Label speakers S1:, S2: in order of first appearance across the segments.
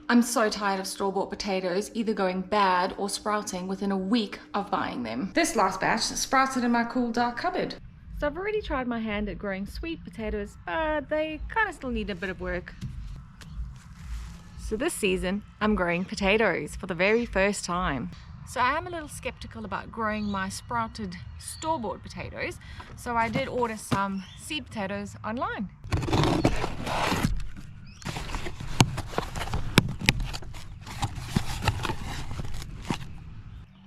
S1: I'm so tired of store-bought potatoes either going bad or sprouting within a week of buying them. This last batch sprouted in my cool dark cupboard. So I've already tried my hand at growing sweet potatoes, but they kind of still need a bit of work. So this season, I'm growing potatoes for the very first time. So I am a little skeptical about growing my sprouted store-bought potatoes, so I did order some seed potatoes online.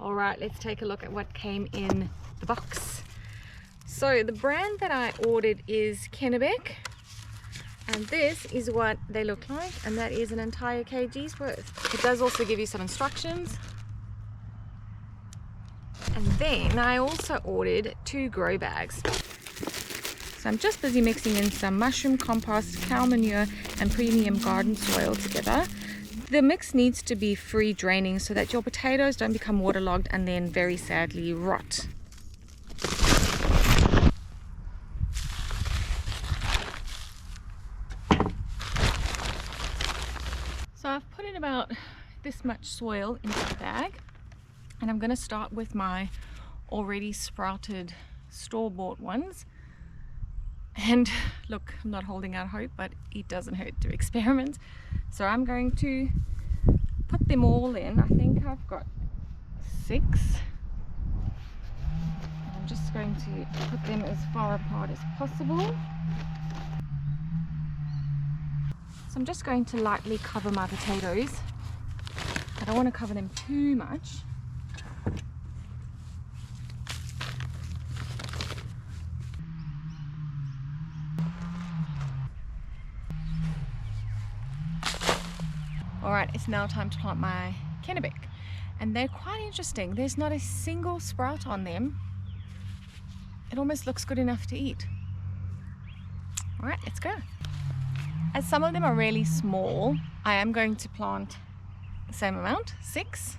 S1: Alright, let's take a look at what came in the box. So the brand that I ordered is Kennebec, and this is what they look like, and that is an entire kg's worth. It does also give you some instructions. And then I also ordered 2 grow bags. So I'm just busy mixing in some mushroom compost, cow manure and premium garden soil together. The mix needs to be free draining so that your potatoes don't become waterlogged and then very sadly rot. So I've put in about this much soil into the bag. And I'm going to start with my already sprouted store-bought ones. And look, I'm not holding out hope, but it doesn't hurt to experiment. So I'm going to put them all in. I think I've got 6. I'm just going to put them as far apart as possible. So I'm just going to lightly cover my potatoes. I don't want to cover them too much. Alright, it's now time to plant my Kennebec, and they're quite interesting. There's not a single sprout on them. It almost looks good enough to eat. Alright, let's go. As some of them are really small, I am going to plant the same amount, 6.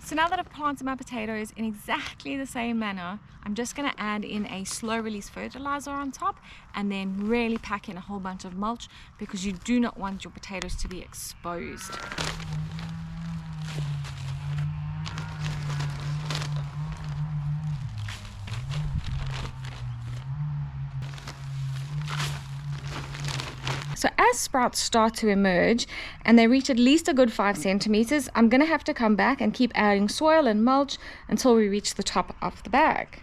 S1: So now that I've planted my potatoes in exactly the same manner, I'm just going to add in a slow release fertilizer on top and then really pack in a whole bunch of mulch because you do not want your potatoes to be exposed. So as sprouts start to emerge and they reach at least a good 5 centimeters, I'm going to have to come back and keep adding soil and mulch until we reach the top of the bag.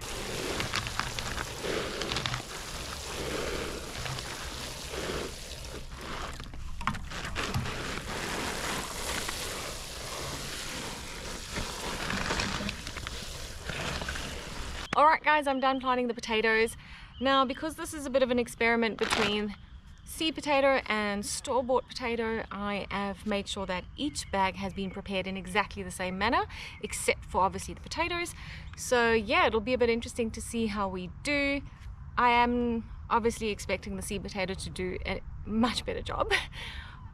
S1: Alright guys, I'm done planting the potatoes. Now because this is a bit of an experiment between seed potato and store-bought potato, I have made sure that each bag has been prepared in exactly the same manner, except for obviously the potatoes. So yeah, it'll be a bit interesting to see how we do. I am obviously expecting the seed potato to do a much better job,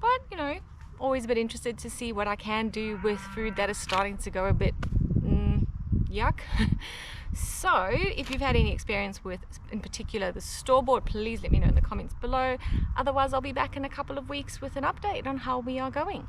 S1: but you know, always a bit interested to see what I can do with food that is starting to go a bit yuck. So if you've had any experience with, in particular, the store-bought, please let me know in the comments below. Otherwise, I'll be back in a couple of weeks with an update on how we are going.